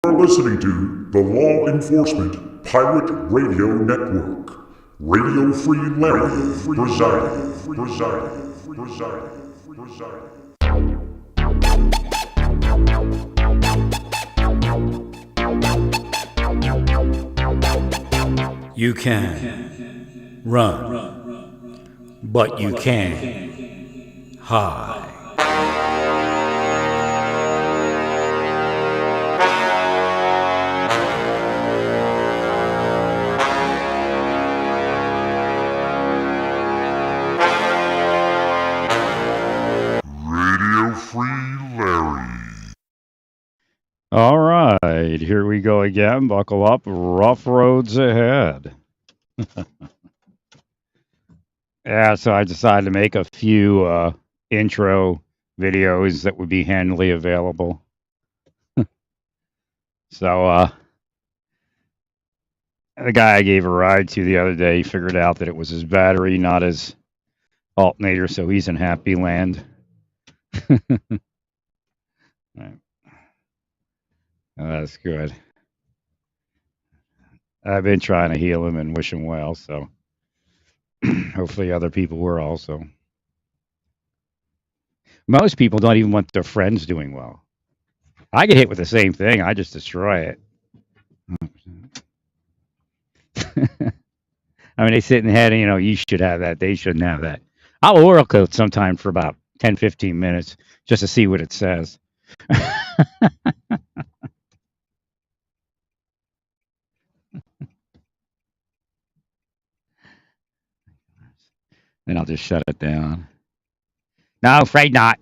are listening to the Law Enforcement Pirate Radio Network. Radio Free Larry presiding. You can run, but you can't hide. Radio Free Larry. All right, here we go again. Buckle up, rough roads ahead. Yeah, so I decided to make a few intro videos that would be handily available. So the guy I gave a ride to the other day figured out that it was his battery, not his alternator, so he's in happy land. Right. Oh, that's good. I've been trying to heal him and wish him well, so hopefully other people were also. Most people don't even want their friends doing well. I get hit with the same thing. I just destroy it. I mean, they sit in the head and, you should have that. They shouldn't have that. I'll oracle it sometime for about 10, 15 minutes just to see what it says. Then I'll just shut it down. No, afraid not.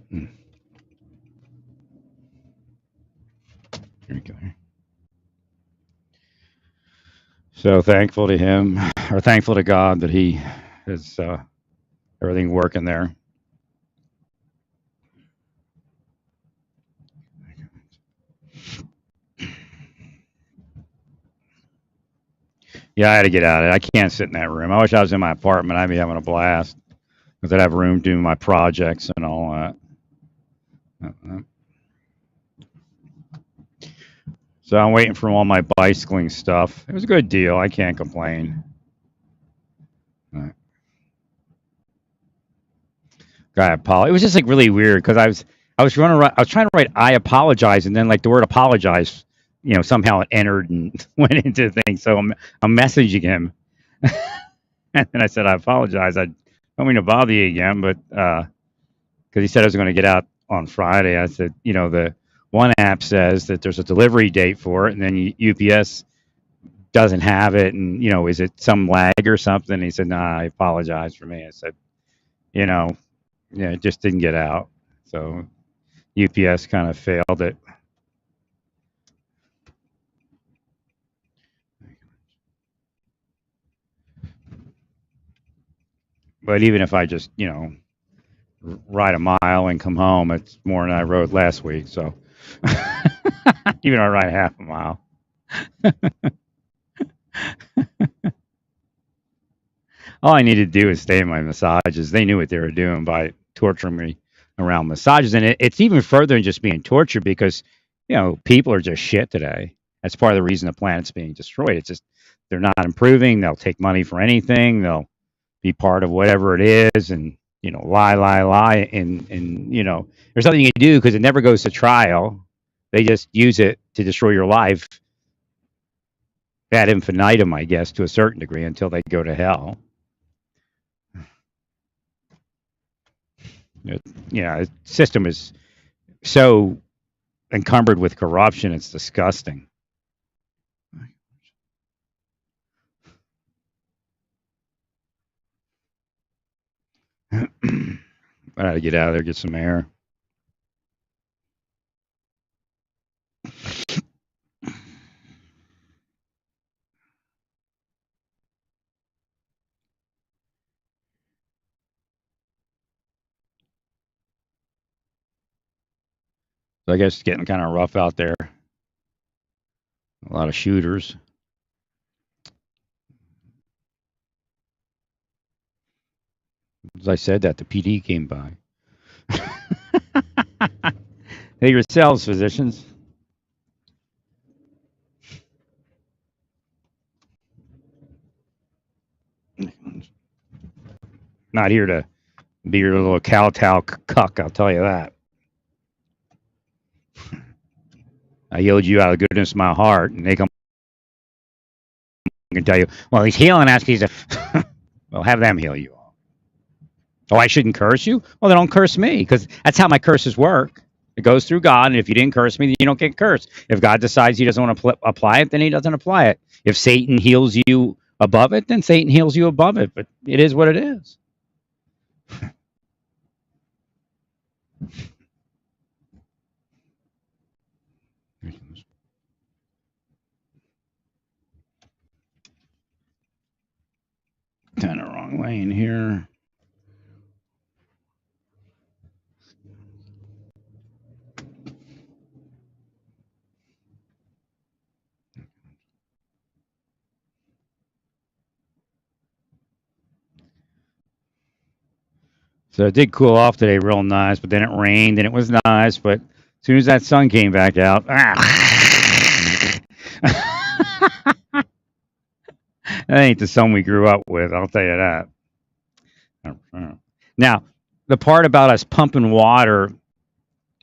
Here we go. So thankful to him, or thankful to God that he has everything working there. Yeah, I had to get out of it. I can't sit in that room. I wish I was in my apartment. I'd be having a blast because I'd have room doing my projects and all that. So I'm waiting for all my bicycling stuff. It was a good deal. I can't complain. Guy apologize. It was just like really weird because I was trying to write I apologize, and then like the word apologize, somehow it entered and went into the thing. So I'm messaging him, and then I said I apologize. I don't mean to bother you again, but because he said I was going to get out on Friday, I said the one app says that there's a delivery date for it, and then UPS doesn't have it, and is it some lag or something? And he said, "Nah, I apologize for me." I said, yeah, it just didn't get out. So UPS kind of failed it. But even if I just, ride a mile and come home, it's more than I rode last week. So even if I ride half a mile. All I needed to do is stay in my massages. They knew what they were doing by torturing me around massages. And it's even further than just being tortured because, people are just shit today. That's part of the reason the planet's being destroyed. It's just they're not improving. They'll take money for anything. They'll be part of whatever it is and, lie. And there's nothing you can do because it never goes to trial. They just use it to destroy your life ad infinitum, I guess, to a certain degree until they go to hell. The system is so encumbered with corruption, it's disgusting. I had to get out of there, get some air. So I guess it's getting kind of rough out there. A lot of shooters. As I said that, the PD came by. Hey, yourselves, physicians. Not here to be your little kowtow cuck, I'll tell you that. I healed you out of the goodness of my heart, and they come and tell you, well, he's healing us. He's a. Well, have them heal you. Oh, I shouldn't curse you? Well, then don't curse me, because that's how my curses work. It goes through God, and if you didn't curse me, then you don't get cursed. If God decides he doesn't want to apply it, then he doesn't apply it. If Satan heals you above it, then Satan heals you above it. But it is what it is. Kind of wrong lane here. So it did cool off today real nice, but then it rained and it was nice. But as soon as that sun came back out, that ain't the sun we grew up with, I'll tell you that. Now, the part about us pumping water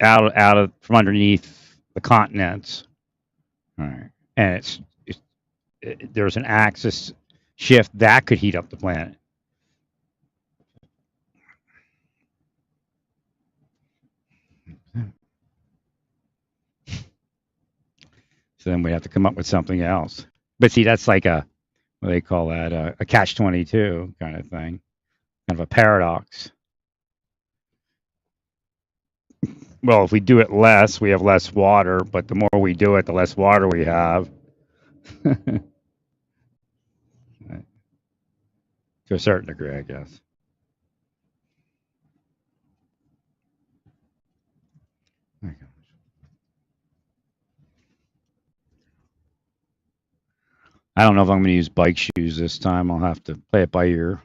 out of from underneath the continents, all right, and there's an axis shift that could heat up the planet. So then we have to come up with something else. But see, that's like what do they call that? A catch-22 kind of thing, kind of a paradox. Well, if we do it less, we have less water, but the more we do it, the less water we have. To a certain degree, I guess. I don't know if I'm going to use bike shoes this time. I'll have to play it by ear.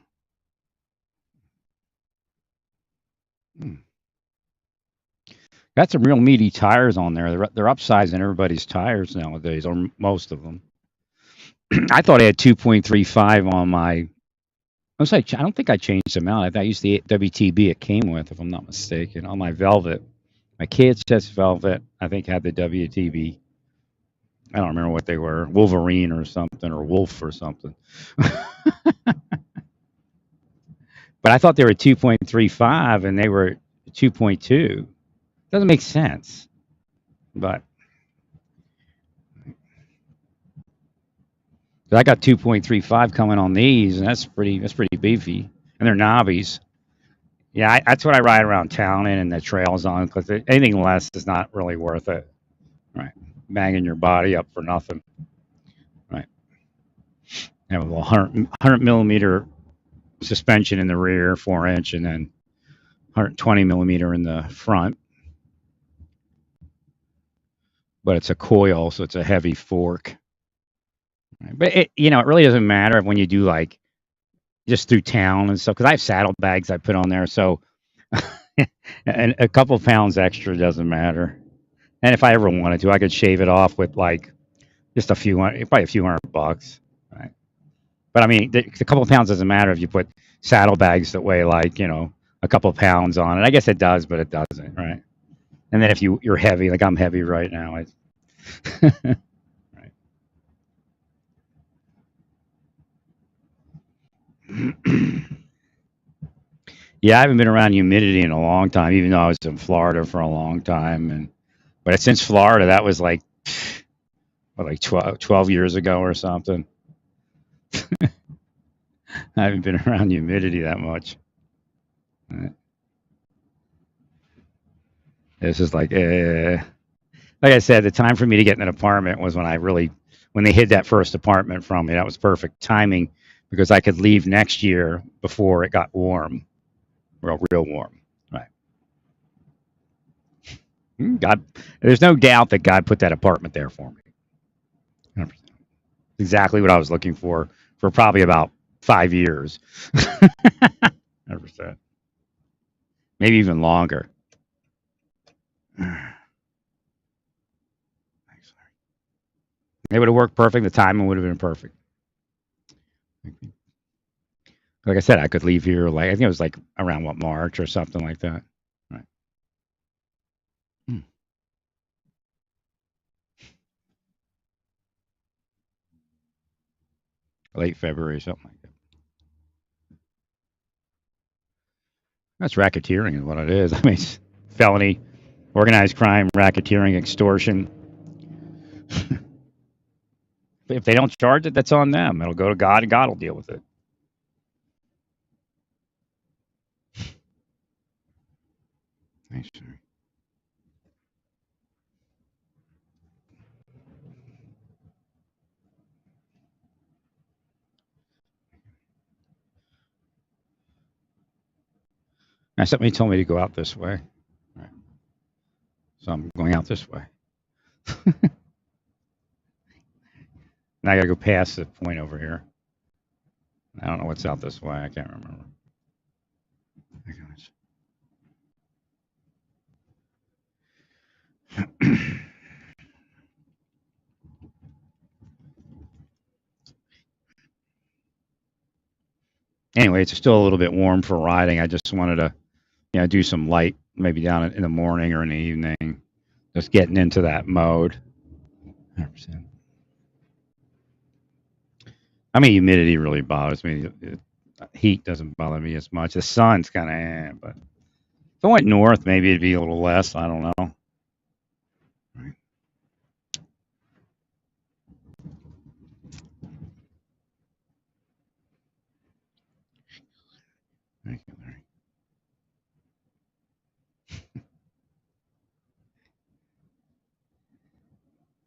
Got some real meaty tires on there. They're upsizing everybody's tires nowadays, or most of them. I thought I had 2.35 on my. I don't think I changed them out. I used the WTB it came with, if I'm not mistaken, on my Velvet. My kids' test Velvet, I think, had the WTB. I don't remember what they were, Wolverine or something, or Wolf or something. But I thought they were 2.35 and they were 2.2. Doesn't make sense. But I got 2.35 coming on these, and that's pretty beefy. And they're knobbies. Yeah, that's what I ride around town in and the trails on, because anything less is not really worth it. Right. Banging your body up for nothing. Right. Have a little 100 millimeter suspension in the rear, 4-inch, and then 120 millimeter in the front. But it's a coil, so it's a heavy fork. Right. But it really doesn't matter when you do like just through town and stuff, because I have saddlebags I put on there, so and a couple pounds extra doesn't matter. And if I ever wanted to, I could shave it off with like just probably a few $100, right? But I mean, the couple of pounds doesn't matter if you put saddlebags that weigh like a couple of pounds on it. I guess it does, but it doesn't, right? And then if you're heavy, like I'm heavy right now, right. Yeah, I haven't been around humidity in a long time, even though I was in Florida for a long time, but since Florida, that was like 12 years ago or something. I haven't been around humidity that much. This is like I said, the time for me to get in an apartment was when they hid that first apartment from me. That was perfect timing, because I could leave next year before it got warm, real warm. Right. God, there's no doubt that God put that apartment there for me. 100%. Exactly what I was looking for probably about 5 years. 100%. Maybe even longer. It would have worked perfect. The timing would have been perfect. Like I said, I could leave here like I think it was like around what March or something like that. Right. Hmm. Late February, something like that. That's racketeering, is what it is. I mean, it's felony, organized crime, racketeering, extortion. If they don't charge it, that's on them. It'll go to God, and God will deal with it. Nice. Now, somebody told me to go out this way. Right. So I'm going out this way. Now I got to go past the point over here. I don't know what's out this way. I can't remember. Anyway, it's still a little bit warm for riding. I just wanted to, do some light, maybe down in the morning or in the evening. Just getting into that mode. 100%. I mean, humidity really bothers me. Heat doesn't bother me as much. The sun's kind of, but if I went north, maybe it'd be a little less. I don't know. Right. Thank you, Larry.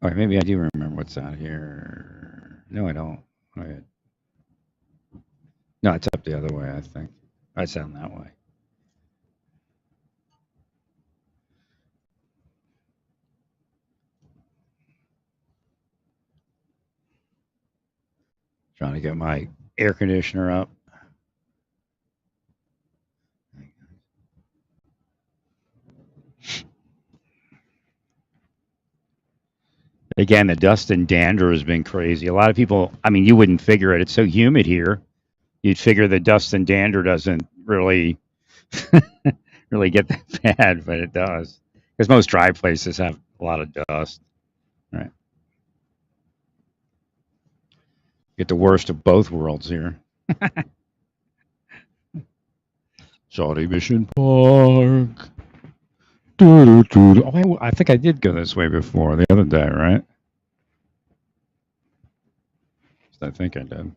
All right, maybe I do remember what's out here. No, I don't. Go ahead. No, it's up the other way, I think. It's down that way. Trying to get my air conditioner up. Again, the dust and dander has been crazy. A lot of people, I mean, you wouldn't figure it. It's so humid here. You'd figure the dust and dander doesn't really really get that bad, but it does. Because most dry places have a lot of dust. Right. Get the worst of both worlds here. Saudi Mission Park. Oh, I think I did go this way before the other day, right? I think I did.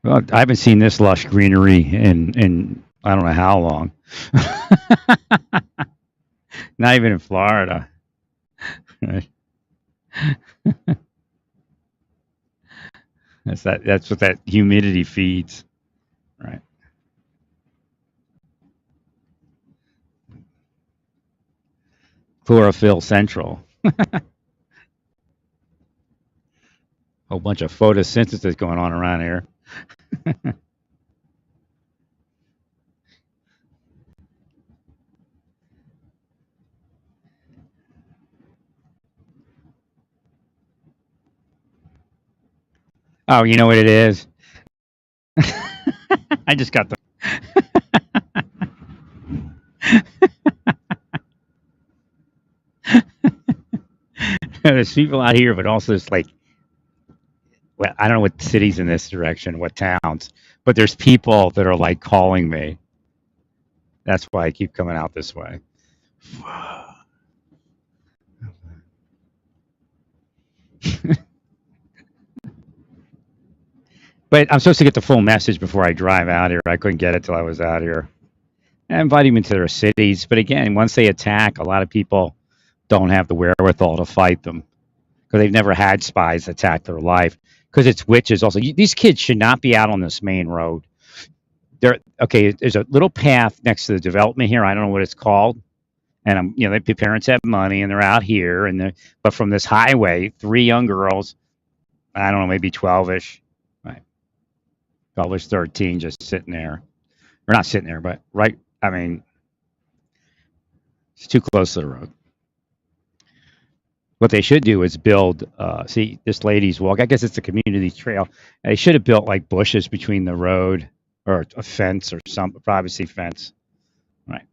Well, I haven't seen this lush greenery in I don't know how long. Not even in Florida. Right. That's what that humidity feeds. Right. Chlorophyll Central. Whole bunch of photosynthesis going on around here. Oh, you know what it is? I just got the. There's people out here, but also it's like, well, I don't know what cities in this direction, what towns, but there's people that are like calling me. That's why I keep coming out this way. But I'm supposed to get the full message before I drive out here. I couldn't get it till I was out here. I invite them into their cities, but again, once they attack, a lot of people don't have the wherewithal to fight them because they've never had spies attack their life. Because it's witches. Also, these kids should not be out on this main road. Okay. There's a little path next to the development here. I don't know what it's called, and the parents have money and they're out here, but from this highway, 3 young girls, I don't know, maybe 12ish. Right. Gullish 13 just sitting there, or not sitting there, but right. I mean, it's too close to the road. What they should do is build. See, this lady's walk. I guess it's a community trail. They should have built like bushes between the road or a fence or some privacy fence. Right.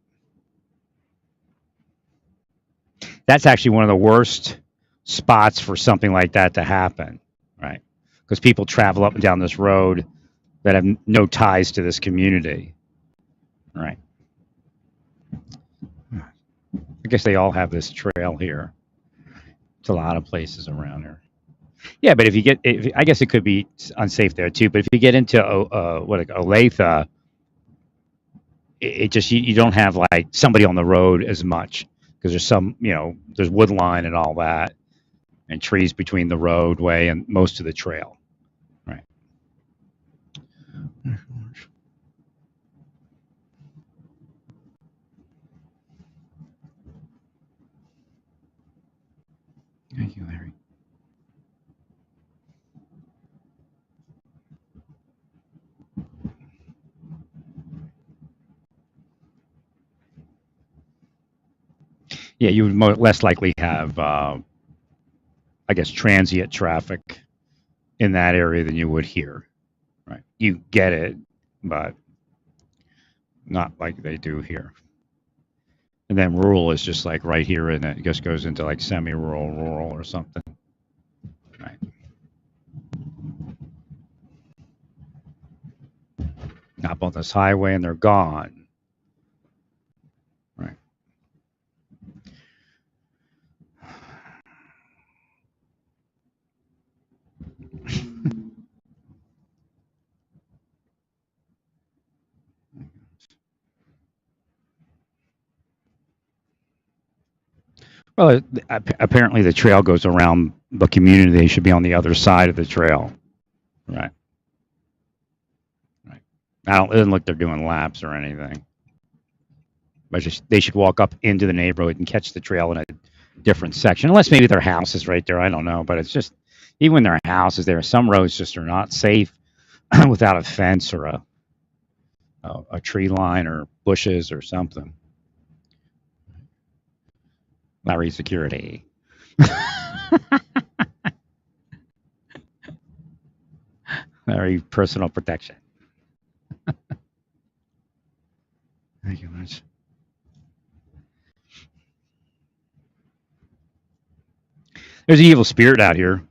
That's actually one of the worst spots for something like that to happen. Right. Because people travel up and down this road that have no ties to this community. Right. I guess they all have this trail here. It's a lot of places around here. Yeah, but I guess it could be unsafe there too. But if you get into Olathe, it just you don't have like somebody on the road as much because there's there's wood line and all that, and trees between the roadway and most of the trail. Right. Thank you, Larry. Yeah, you would less likely have, I guess, transient traffic in that area than you would here. Right. You get it, but not like they do here. And then rural is just like right here, and it just goes into like semi-rural, rural, or something. Right. Up on this highway, and they're gone. Right. Well, apparently the trail goes around the community. They should be on the other side of the trail. Right. Right. I don't. It doesn't look they're doing laps or anything. But just, they should walk up into the neighborhood and catch the trail in a different section, unless maybe their house is right there. I don't know. But it's just even when their house is there, some roads just are not safe without a fence or a tree line or bushes or something. Larry security. Larry personal protection. Thank you much. There's an evil spirit out here.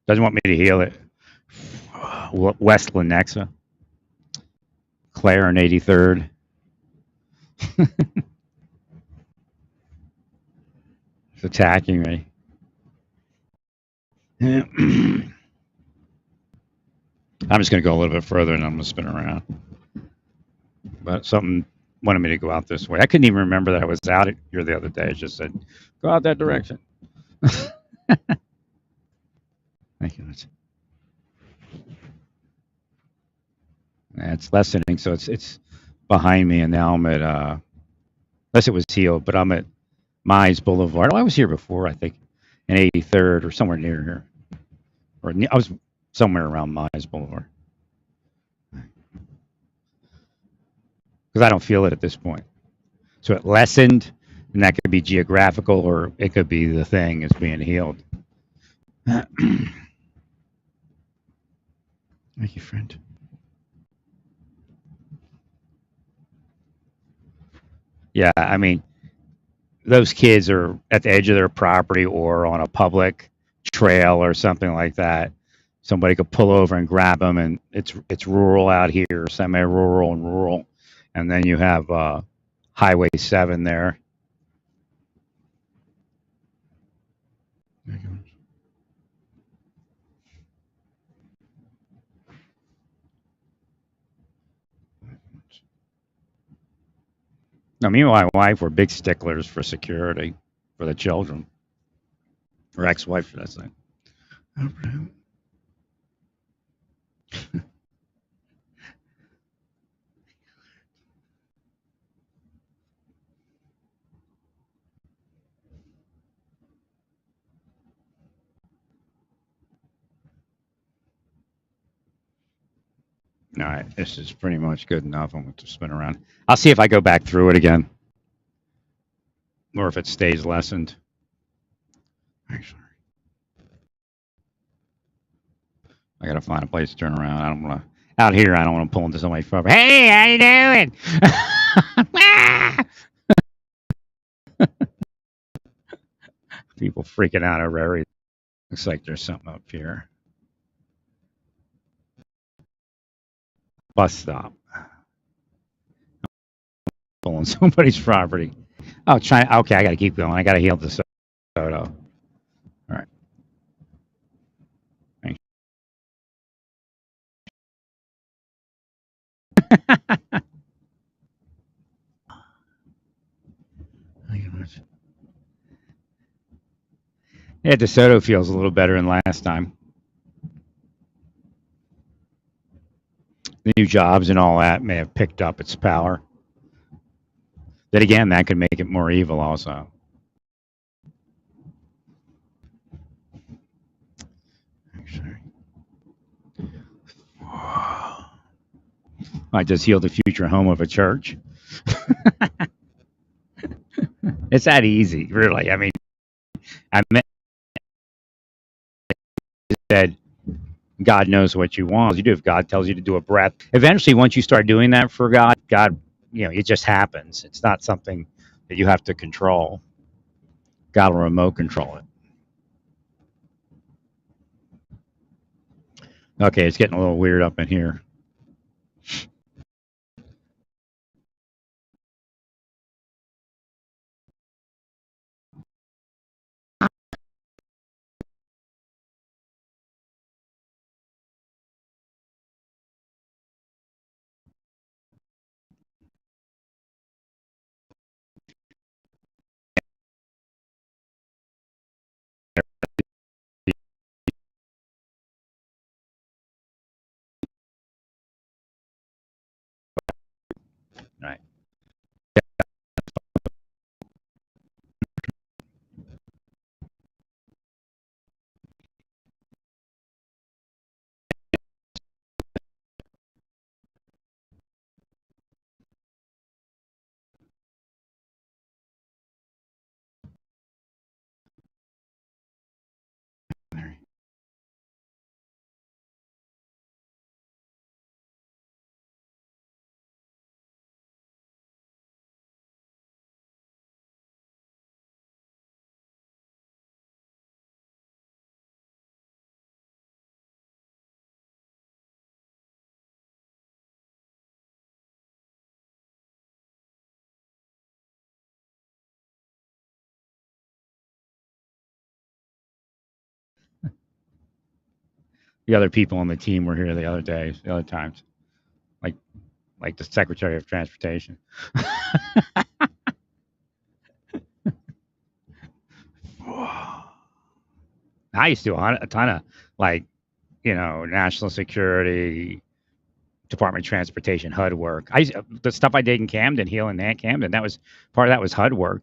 Doesn't want me to heal it. West Lenexa. Claire and 83rd. It's attacking me. I'm just going to go a little bit further and I'm going to spin around. But something wanted me to go out this way. I couldn't even remember that I was out here the other day. It just said, go out that direction. Thank you. It's lessening, so it's behind me, and now I'm at, unless it was healed, but I'm at Mize Boulevard. Oh, I was here before, I think, in 83rd or somewhere near here. Or I was somewhere around Mize Boulevard. Because I don't feel it at this point. So it lessened, and that could be geographical, or it could be the thing is being healed. Thank you, friend. Yeah, I mean, those kids are at the edge of their property or on a public trail or something like that. Somebody could pull over and grab them, and it's rural out here, semi-rural and rural, and then you have Highway 7 there. Now, me and my wife were big sticklers for security for the children, or ex-wife, should I say? All right, this is pretty much good enough. I'm going to spin around. I'll see if I go back through it again, or if it stays lessened. Actually, I got to find a place to turn around. I don't want to. Out here, I don't want to pull into somebody's property. Hey, how you doing? People freaking out over everything. Looks like there's something up here. Bus stop. Pulling somebody's property. Oh, trying. Okay, I got to keep going. I got to heal this photo. All right. Thank you. Yeah, DeSoto feels a little better than last time. The new jobs and all that may have picked up its power. Then again, that could make it more evil also. I just healed the future home of a church. It's that easy, really. I mean, I said God knows what you want. You do if God tells you to do a breath. Eventually, once you start doing that for God, it just happens. It's not something that you have to control. God will remote control it. Okay, it's getting a little weird up in here. Right. The other people on the team were here the other times, like the Secretary of Transportation. I used to do a ton of national security, Department of Transportation, HUD work. The stuff I did in Camden, healing that Camden, that was part of that was HUD work.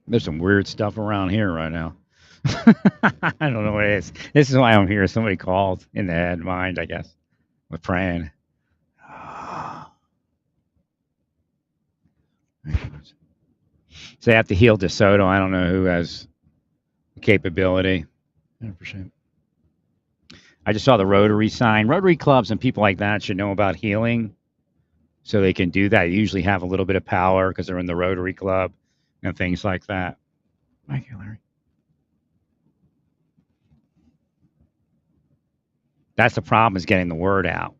There's some weird stuff around here right now. I don't know what it is. This is why I'm here. Somebody called in the head mind, I guess. We're praying. So they have to heal DeSoto. I don't know who has the capability. 100%. I just saw the Rotary sign. Rotary clubs and people like that should know about healing, so they can do that. They usually have a little bit of power because they're in the Rotary Club and things like that. Thank you, Larry. That's the problem, is getting the word out.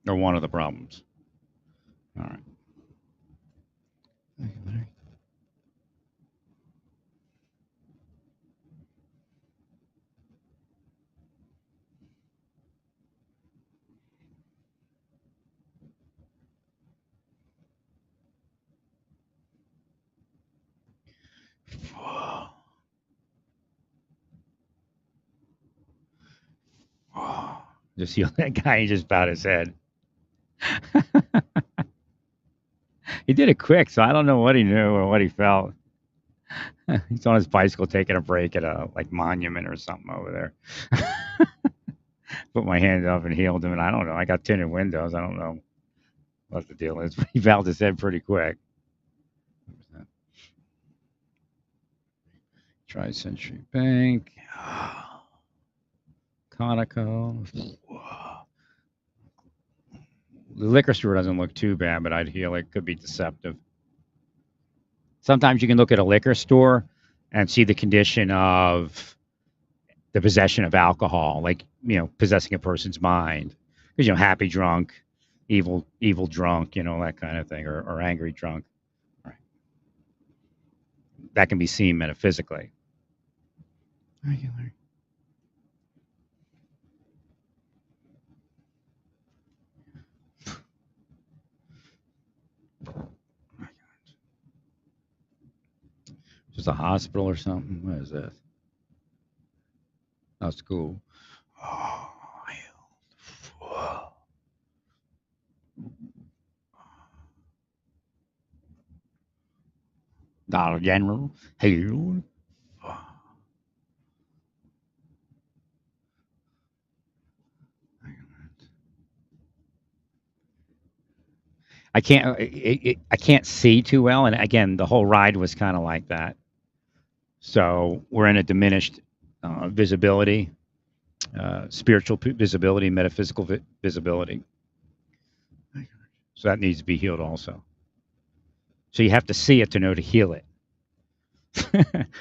Or one of the problems. All right. Thank you, Larry. Just heal that guy. He just bowed his head. He did it quick, so I don't know what he knew or what he felt. He's on his bicycle taking a break at a like monument or something over there. Put my hand up and healed him, and I don't know. I got tinted windows. I don't know what the deal is. But he bowed his head pretty quick. Tri-Century Bank. Conoco. The liquor store doesn't look too bad, but I'd heal it. Could be deceptive. Sometimes you can look at a liquor store and see the condition of the possession of alcohol, like, possessing a person's mind. Because, happy drunk, evil drunk, that kind of thing, or angry drunk. Right. That can be seen metaphysically. Regular. Just a hospital or something? What is this? Oh, school. Dollar General. Healed. I can't see too well, and again, the whole ride was kind of like that. So we're in a diminished visibility, spiritual visibility, metaphysical visibility. So that needs to be healed also. So you have to see it to know to heal it,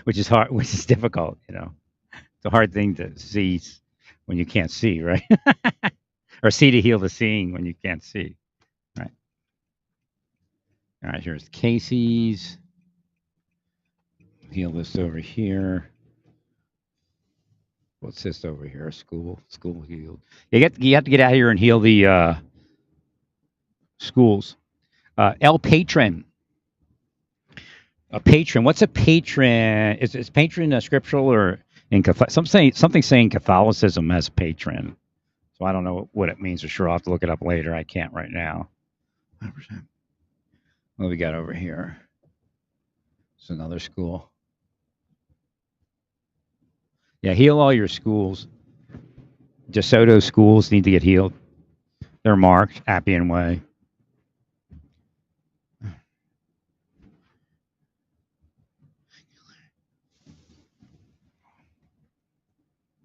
which is hard, which is difficult. It's a hard thing to see when you can't see, right? Or see to heal the seeing when you can't see, right? All right, here's Casey's. Heal this over here. What's this over here? School healed. You have to get out here and heal the schools. El Patron. A patron. What's a patron? Is patron scriptural or in something saying Catholicism as patron? So I don't know what it means for sure. I'll have to look it up later. I can't right now. 100%. What do we got over here? It's another school. Yeah, heal all your schools. DeSoto schools need to get healed. They're marked Appian Way.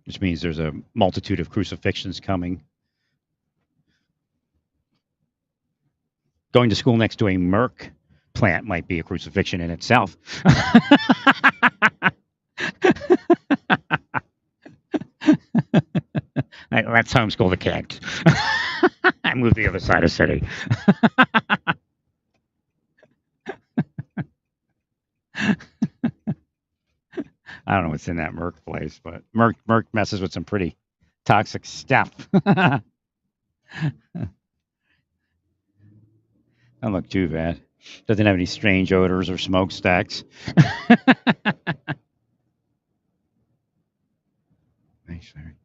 Which means there's a multitude of crucifixions coming. Going to school next to a Merck plant might be a crucifixion in itself. Let's homeschool the kids. I moved to the other side of the city. I don't know what's in that Merck place, but Merck messes with some pretty toxic stuff. Don't look too bad. Doesn't have any strange odors or smokestacks. Thanks, Larry.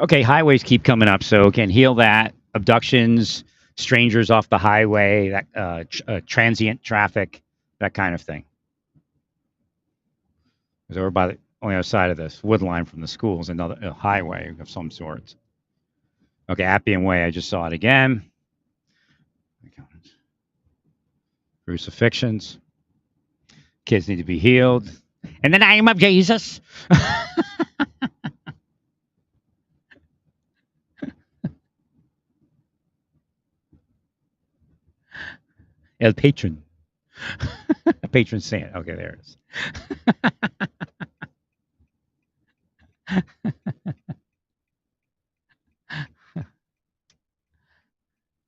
Okay, highways keep coming up, so can heal that. Abductions, strangers off the highway, that transient traffic, that kind of thing. Because over on the other side of this wood line from the school is a highway of some sort. Okay, Appian Way, I just saw it again. Crucifixions. Kids need to be healed. In the name of Jesus. El Patron. A patron saint. Okay, there it is.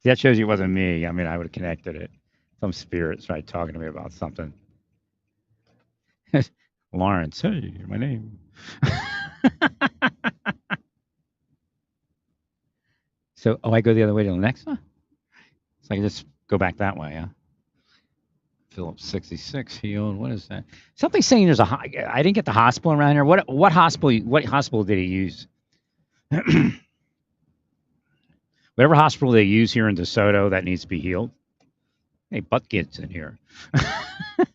See, that shows you it wasn't me. I mean, I would have connected it. Some spirits tried talking to me about something. Lawrence, hey, my name. So, I go the other way to the next one? So I can just go back that way, huh? Phillips 66 healed. What is that? Something saying there's a. I didn't get the hospital around here. What hospital? What hospital did he use? Whatever hospital they use here in DeSoto that needs to be healed. Hey, Butt gets in here.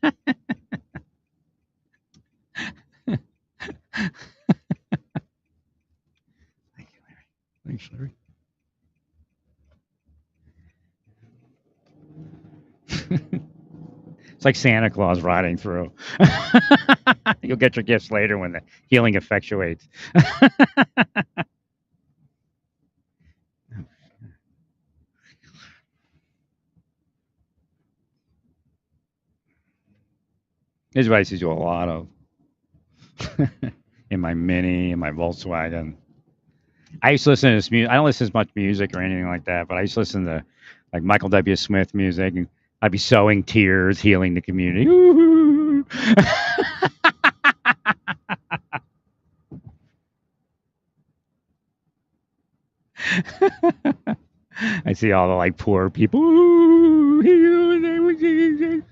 Thank you, Larry. Thanks, Larry. It's like Santa Claus riding through. You'll get your gifts later when the healing effectuates. This is what I used to do a lot of in my Mini, in my Volkswagen. I used to listen to this music. I don't listen to as much music or anything like that, but I used to listen to like Michael W. Smith music, and I'd be sowing tears, healing the community. I see all the like poor people. Heal in the name of Jesus.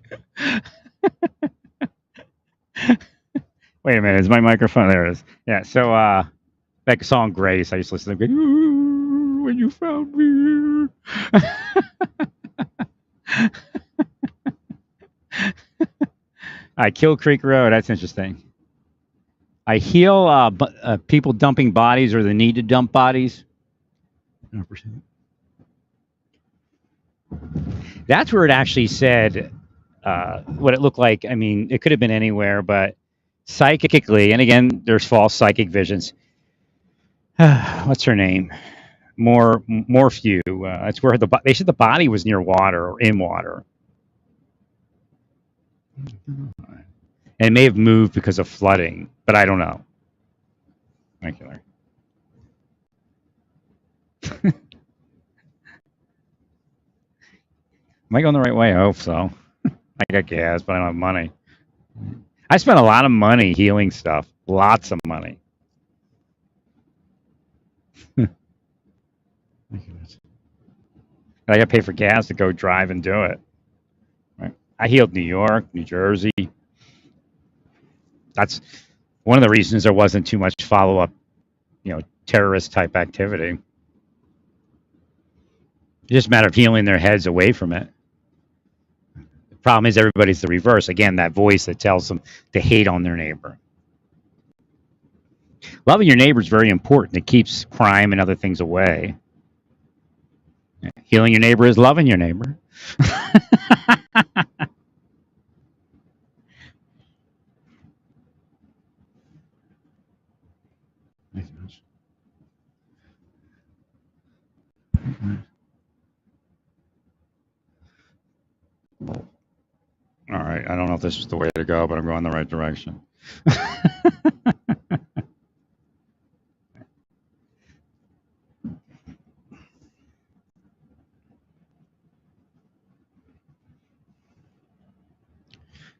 Wait a minute, is my microphone? There it is. Yeah, so that song Grace, I used to listen to when you found me. I Kill Creek Road, that's interesting. I heal people dumping bodies or the need to dump bodies. 100%. That's where it actually said what it looked like. I mean, it could have been anywhere, but psychically, and again, there's false psychic visions. What's her name? Morphew. That's where they said the body was near water or in water, and it may have moved because of flooding, but I don't know. Thank you, Larry. Am I going the right way? I hope so. I got gas, but I don't have money. I spent a lot of money healing stuff. Lots of money. I got to pay for gas to go drive and do it. Right? I healed New York, New Jersey. That's one of the reasons there wasn't too much follow-up, terrorist type activity. It's just a matter of healing their heads away from it. The problem is everybody's the reverse. Again, that voice that tells them to hate on their neighbor. Loving your neighbor is very important. It keeps crime and other things away. Healing your neighbor is loving your neighbor. All right. I don't know if this is the way to go, but I'm going the right direction.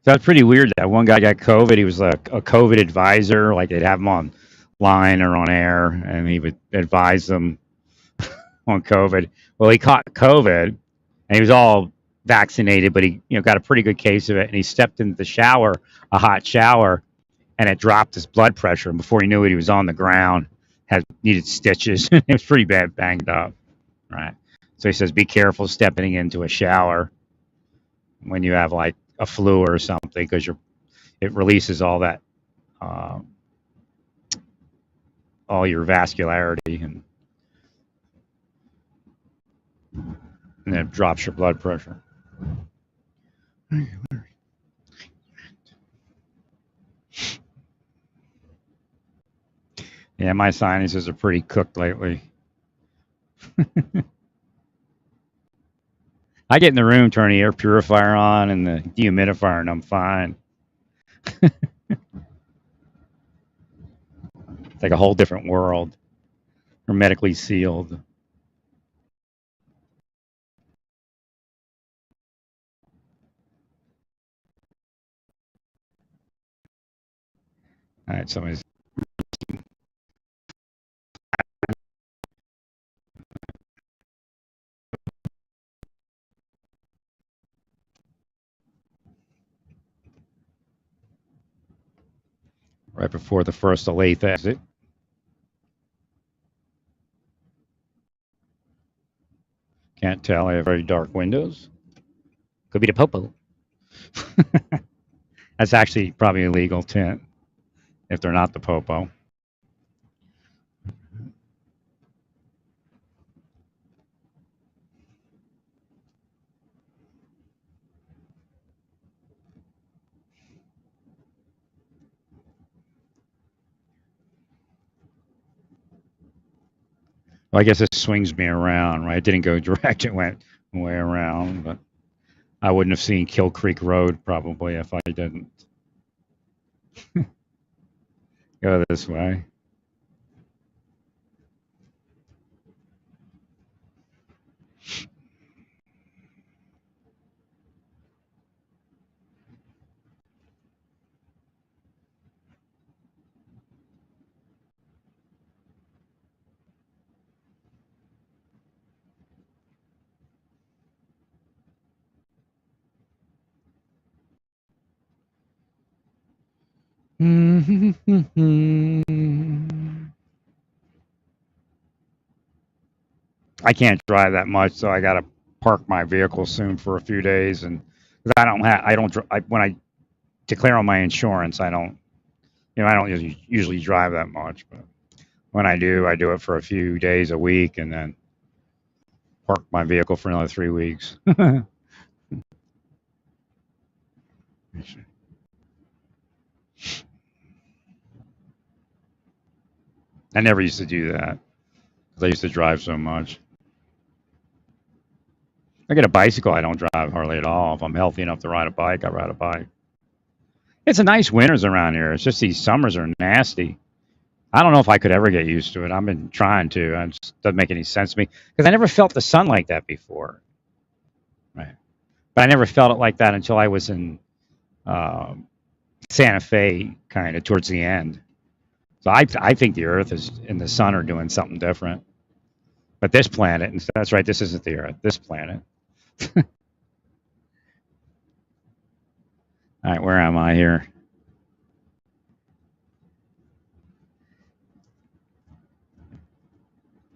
That's pretty weird. That one guy got COVID. He was a COVID advisor. Like they'd have him on line or on air, and he would advise them on COVID. Well, he caught COVID, and he was all vaccinated, but he got a pretty good case of it. And he stepped into the shower, a hot shower, and it dropped his blood pressure. And before he knew it, he was on the ground, needed stitches. It was pretty bad, banged up. Right. So he says, be careful stepping into a shower when you have like a flu or something, because it releases all that, all your vascularity, and it drops your blood pressure. Yeah, my sinuses are pretty cooked lately. I get in the room, turn the air purifier on and the dehumidifier, and I'm fine. It's like a whole different world. Hermetically sealed. All right, somebody's. right before the first Olathe exit. Can't tell. I have very dark windows. Could be the popo. That's actually probably a legal tint if they're not the popo. Well, I guess it swings me around, right? It didn't go direct; it went way around. But I wouldn't have seen Kill Creek Road probably if I didn't go this way. I can't drive that much, so I got to park my vehicle soon for a few days, and because I don't, when I declare on my insurance, I don't, I don't usually drive that much, but when I do it for a few days, a week, and then park my vehicle for another 3 weeks. I never used to do that because I used to drive so much. I get a bicycle, I don't drive hardly at all. If I'm healthy enough to ride a bike, I ride a bike. It's a nice winters around here. It's just these summers are nasty. I don't know if I could ever get used to it. I've been trying to. It just doesn't make any sense to me because I never felt the sun like that before. Right. But I never felt it like that until I was in Santa Fe, kind of towards the end. So I think the Earth is and the sun are doing something different. But this planet, and that's right, this isn't the Earth. This planet. All right, where am I here?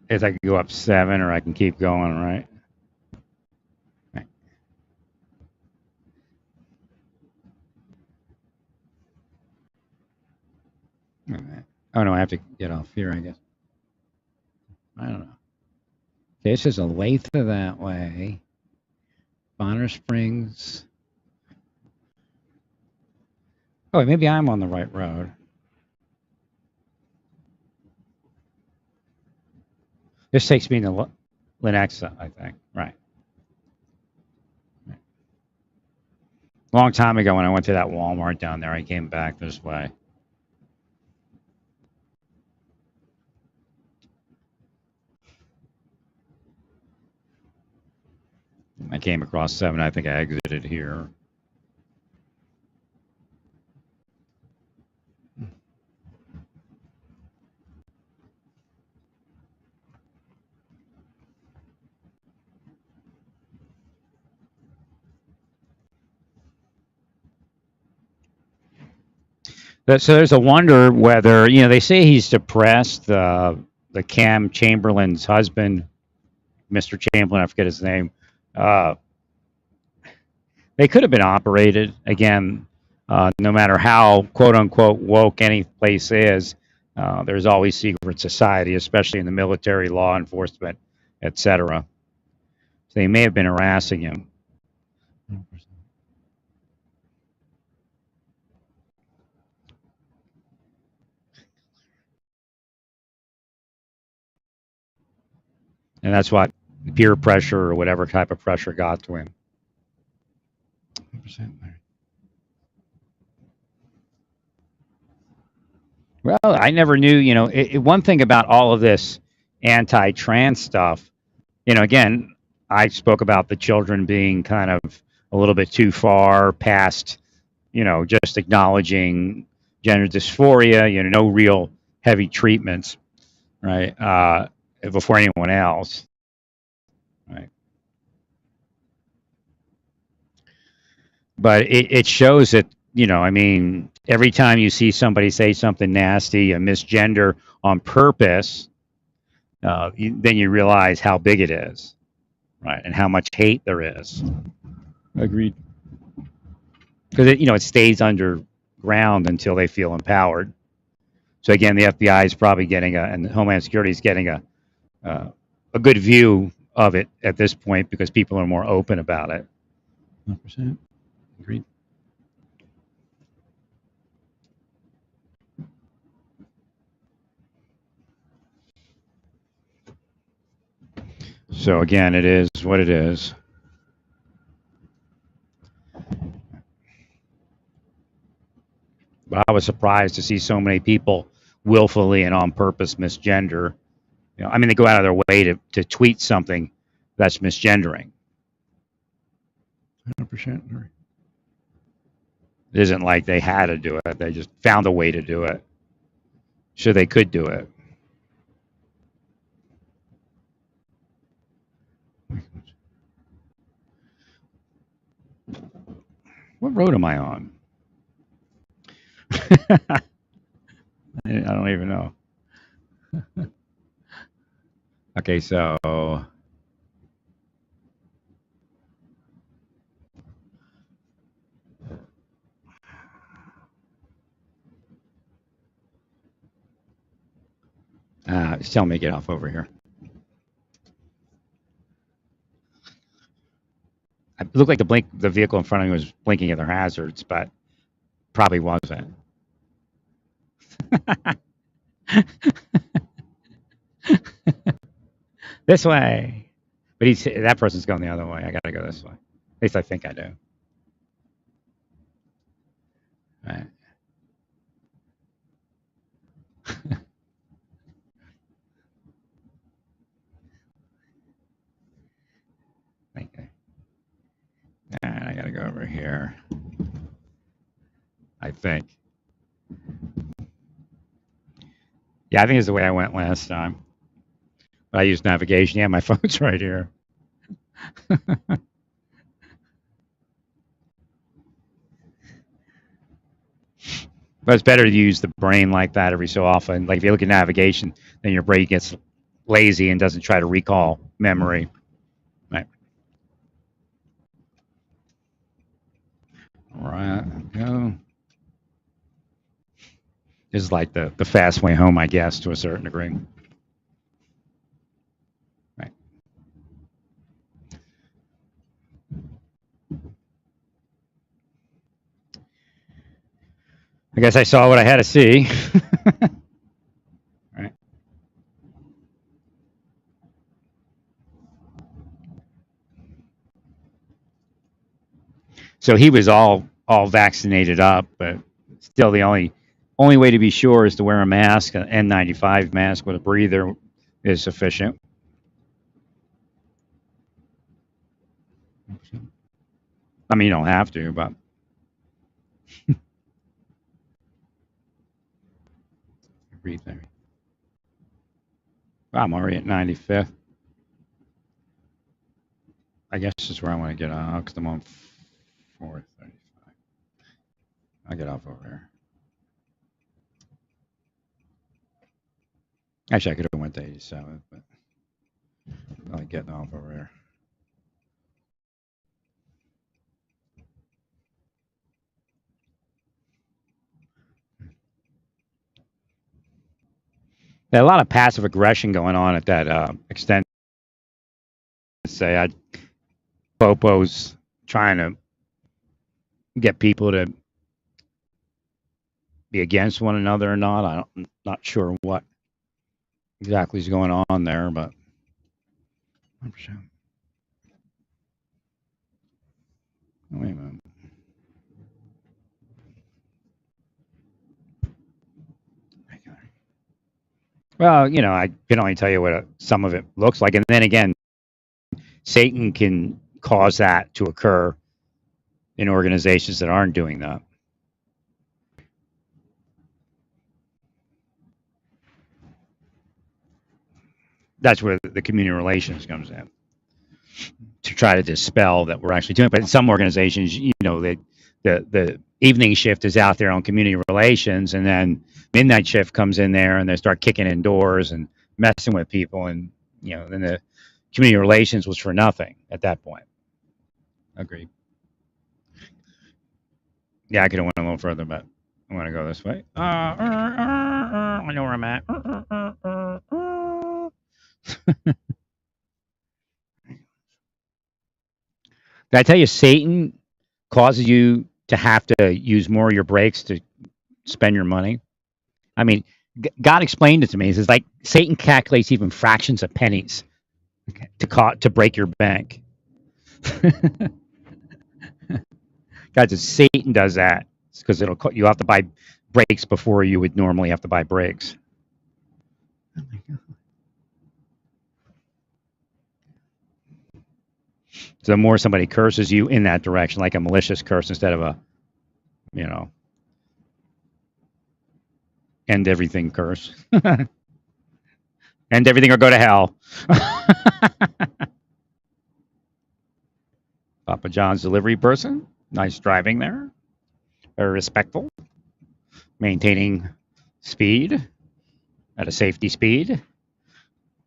Is I can go up 7 or I can keep going, right? Oh no, I have to get off here, I guess. I don't know. This is Olathe that way. Bonner Springs. Oh, maybe I'm on the right road. This takes me to Lenexa, I think. Right. Long time ago when I went to that Walmart down there, I came back this way. I came across 7. I think I exited here. So there's a wonder whether, they say he's depressed. The Cam Chamberlain's husband, Mr. Chamberlain, I forget his name. They could have been operated again. No matter how quote unquote woke any place is, there's always secret society, especially in the military, law enforcement, etc. So they may have been harassing him. And that's what peer pressure or whatever type of pressure got to him. Well, I never knew, one thing about all of this anti-trans stuff, again, I spoke about the children being kind of a little bit too far past, just acknowledging gender dysphoria, no real heavy treatments, right, before anyone else, right. But it shows that I mean, every time you see somebody say something nasty, a misgender on purpose, then you realize how big it is, right, and how much hate there is. Agreed. Because it stays underground until they feel empowered. So again, the FBI is probably getting and Homeland Security is getting a good view of it at this point because people are more open about it. 100%. Agreed. So again, it is what it is. But I was surprised to see so many people willfully and on purpose misgender. I mean, they go out of their way to tweet something that's misgendering. 100%. It isn't like they had to do it. They just found a way to do it. So they could do it. What road am I on? I don't even know. Okay, so just tell me to get off over here. It looked like the vehicle in front of me was blinking at their hazards, but probably wasn't. This way. But that person's going the other way. I got to go this way. At least I think I do. All right. Okay. All right, I got to go over here. I think. Yeah, I think it's the way I went last time. But I used navigation. Yeah, my phone's right here. But it's better to use the brain like that every so often. Like if you look at navigation, then your brain gets lazy and doesn't try to recall memory. Right. All right. Go. This is like the fast way home, I guess, to a certain degree. Right. I guess I saw what I had to see. Right. So he was all vaccinated up, but still the only way to be sure is to wear a mask, an N95 mask with a breather is sufficient. I mean, you don't have to, but breathe there. Wow, I'm already at 95th. I guess this is where I want to get off because I'm on 435. I'll get off over here. Actually, I could have went to 87, but I'm getting off over here. There's a lot of passive aggression going on at that extent. Say, Popo's trying to get people to be against one another or not. I'm not sure what exactly is going on there, but 100%. Wait a minute. Well, I can only tell you what some of it looks like, and then again, Satan can cause that to occur in organizations that aren't doing that. That's where the community relations comes in to try to dispel that we're actually doing. But in some organizations, the evening shift is out there on community relations, and then midnight shift comes in there and they start kicking in doors and messing with people, and then the community relations was for nothing at that point. Agreed. Yeah, I could have went a little further, but I want to go this way. I know where I'm at. Did I tell you Satan causes you to have to use more of your brakes to spend your money? I mean, God explained it to me. He says, like, Satan calculates even fractions of pennies to break your bank. God says Satan does that because you have to buy brakes before you would normally have to buy brakes. Oh my God. So the more somebody curses you in that direction, like a malicious curse instead of a, end everything curse. End everything or go to hell. Papa John's delivery person. Nice driving there. Very respectful. Maintaining speed at a safety speed. If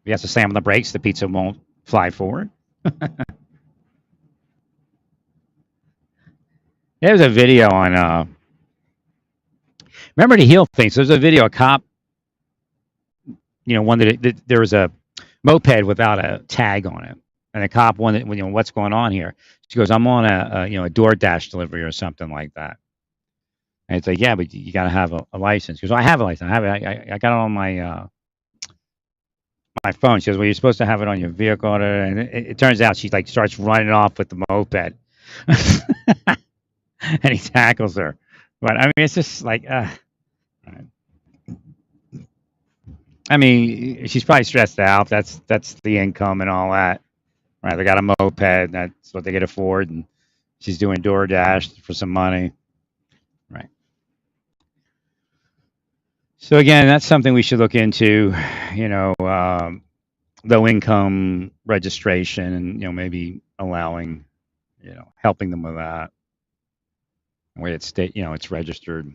he has to slam on the brakes, the pizza won't fly forward. There's a video on, remember to heal things. There's a video, a cop, one that there was a moped without a tag on it. And the cop wanted, what's going on here? She goes, I'm on a DoorDash delivery or something like that. And it's like, yeah, but you got to have a license. She goes, I have a license. I have it. I got it on my my phone. She goes, well, you're supposed to have it on your vehicle. And it turns out she starts running off with the moped. And he tackles her. But I mean, it's just like, I mean, she's probably stressed out. That's the income and all that. Right? They got a moped. That's what they can afford, and she's doing DoorDash for some money. Right. So again, that's something we should look into. Low income registration, and maybe allowing, helping them with that. Where it's it's registered.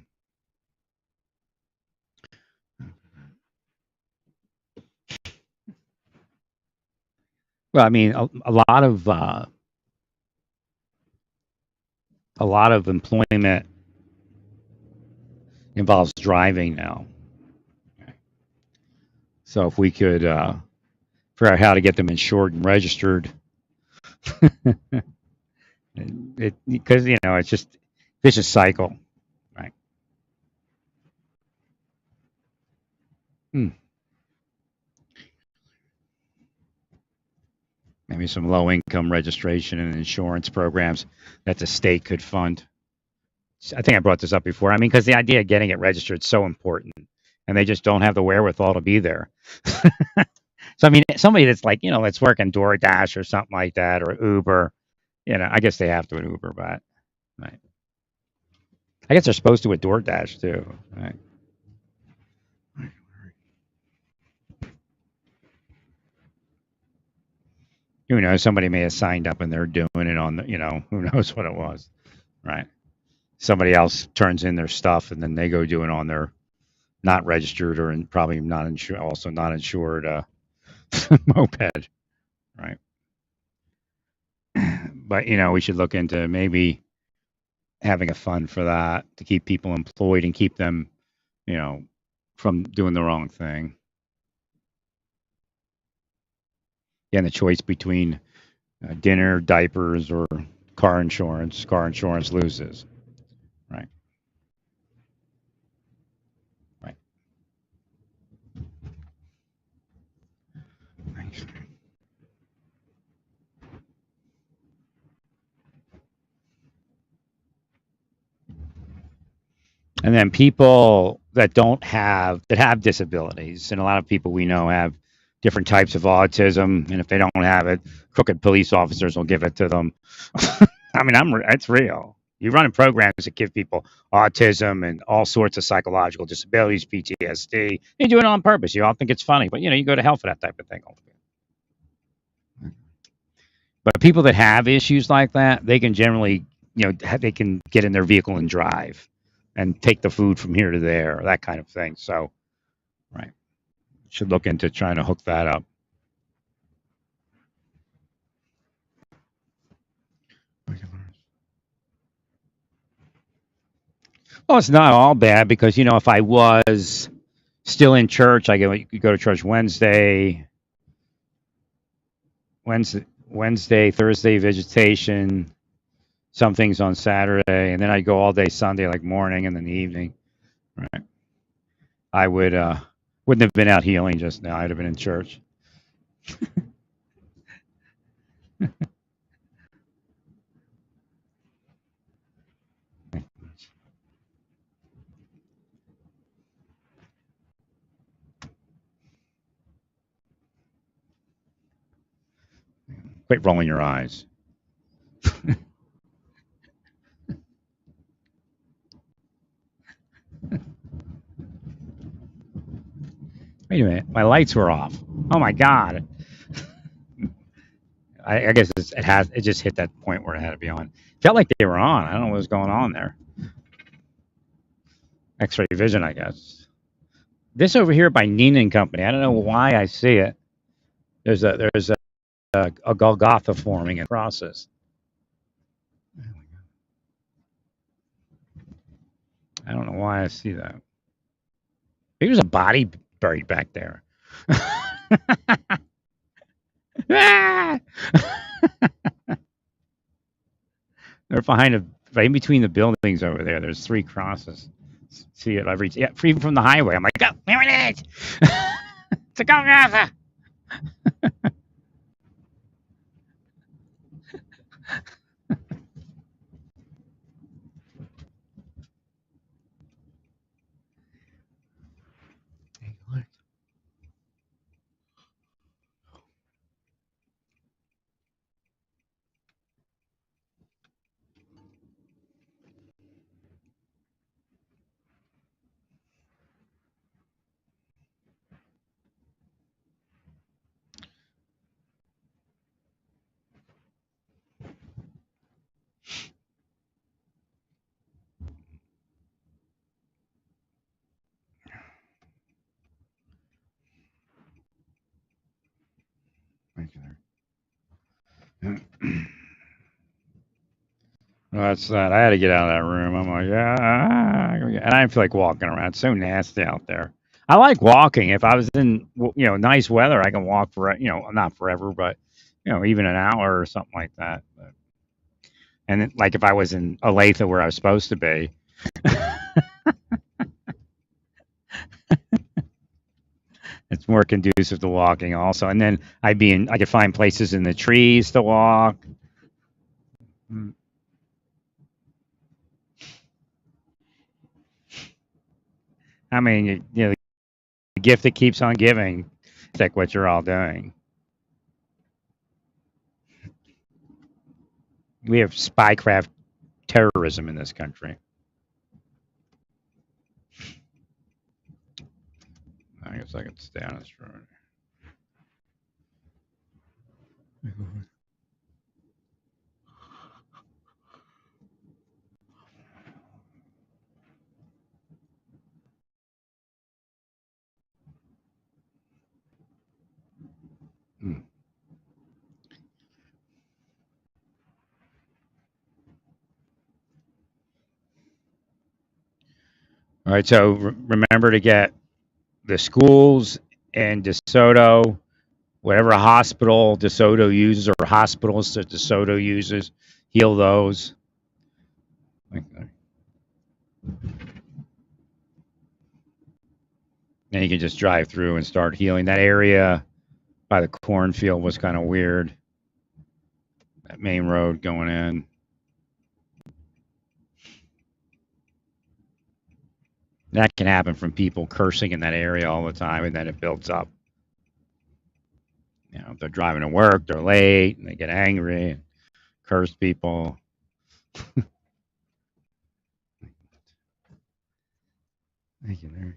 Well, I mean, a lot of employment involves driving now. So if we could figure out how to get them insured and registered, because it's just vicious cycle, right? Maybe some low-income registration and insurance programs that the state could fund. I think I brought this up before. I mean, because the idea of getting it registered is so important, and they just don't have the wherewithal to be there. So, I mean, somebody that's like, let's work in DoorDash or something like that, or Uber, I guess they have to at Uber, but, right. I guess they're supposed to at DoorDash, too, right? Who knows? Somebody may have signed up and they're doing it on the, who knows what it was, right? Somebody else turns in their stuff and then they go do it on their not registered or probably not insured, also not insured moped, right? But we should look into maybe having a fund for that to keep people employed and keep them, from doing the wrong thing. And the choice between dinner, diapers, or car insurance. Car insurance loses. Right. Right. Nice. And then people that have disabilities, and a lot of people we know have different types of autism, and if they don't have it, crooked police officers will give it to them. I mean, it's real. You're running programs that give people autism and all sorts of psychological disabilities, PTSD. You do it on purpose. You all think it's funny, but you go to hell for that type of thing. But people that have issues like that, they can generally they can get in their vehicle and drive and take the food from here to there, that kind of thing. So, right, should look into trying to hook that up. Well, it's not all bad because if I was still in church, I go to church Wednesday, Thursday visitation, some things on Saturday, and then I'd go all day Sunday, like morning and then the evening. Right. I wouldn't have been out healing just now. I'd have been in church. Quit rolling your eyes. Wait a minute, my lights were off. Oh my god! I guess it just hit that point where it had to be on. Felt like they were on. I don't know what was going on there. X-ray vision, I guess. This over here by Nina and Company. I don't know why I see it. There's a Golgotha forming in process. I don't know why I see that. Maybe there's a body buried back there. They're right in between the buildings over there. There's 3 crosses. See it every free from the highway. I'm like, oh, there it is. It's a Golgotha. Well, that's that. I had to get out of that room. I'm like, and I didn't feel like walking around. It's so nasty out there. I like walking. If I was in, nice weather, I can walk for, not forever, but, even an hour or something like that. But, and then, like if I was in Olathe where I was supposed to be, it's more conducive to walking also. And then I could find places in the trees to walk. I mean, the gift that keeps on giving. It's like what you're all doing. We have spycraft terrorism in this country. I guess I could stay on this road. All right, so remember to get the schools in DeSoto, whatever hospital DeSoto uses or hospitals that DeSoto uses, heal those. Then you can just drive through and start healing. That area by the cornfield was kind of weird. That main road going in. That can happen from people cursing in that area all the time, and then it builds up. If they're driving to work, they're late, and they get angry and curse people. Thank you, Larry.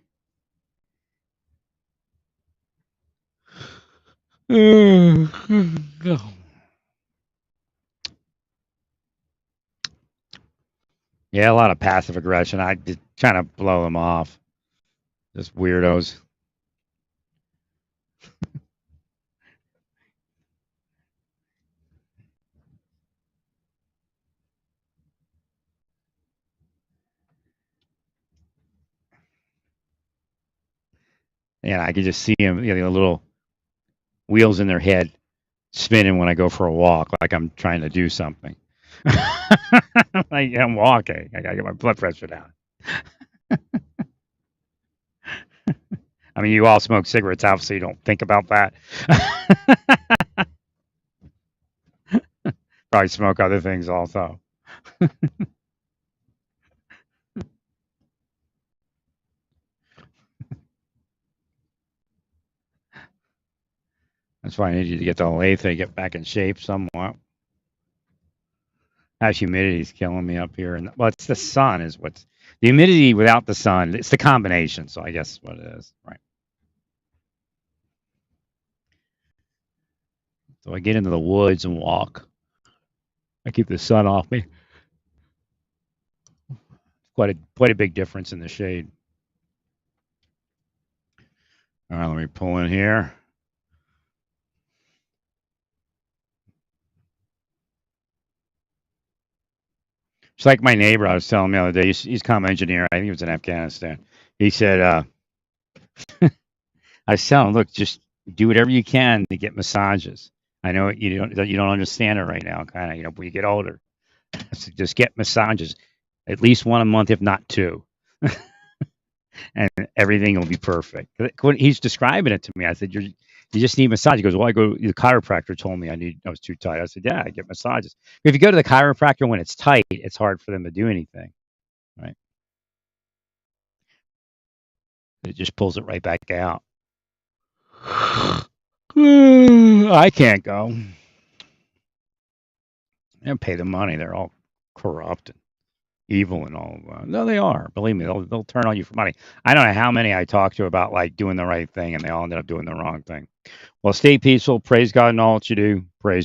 Yeah, a lot of passive aggression. I just trying to blow them off. Just weirdos. And I can just see them, the little wheels in their head spinning when I go for a walk, like I'm trying to do something. Like I'm walking. I gotta get my blood pressure down. I mean, you all smoke cigarettes, obviously you don't think about that. Probably smoke other things also. That's why I need you to get the lathe thing, get back in shape somewhat. That humidity's killing me up here, and well, it's the sun is what's the humidity without the sun. It's the combination, so I guess what it is, right? So I get into the woods and walk. I keep the sun off me. Quite a big difference in the shade. All right, let me pull in here. It's like my neighbor I was telling me the other day. He's a comm engineer. I think he was in Afghanistan. He said, I was telling him, look, just do whatever you can to get massages. I know you don't understand it right now, kind of, when you get older. So just get massages, at least one a month, if not two, and everything will be perfect. When he's describing it to me, I said, you just need massage. He goes, well, the chiropractor told me I was too tight. I said, yeah, I get massages. If you go to the chiropractor when it's tight, it's hard for them to do anything, right? It just pulls it right back out. I can't go. They don't pay the money. They're all corrupt and evil and all. No, they are. Believe me, they'll turn on you for money. I don't know how many I talked to about like doing the right thing, and they all ended up doing the wrong thing. Well, stay peaceful. Praise God in all that you do. Praise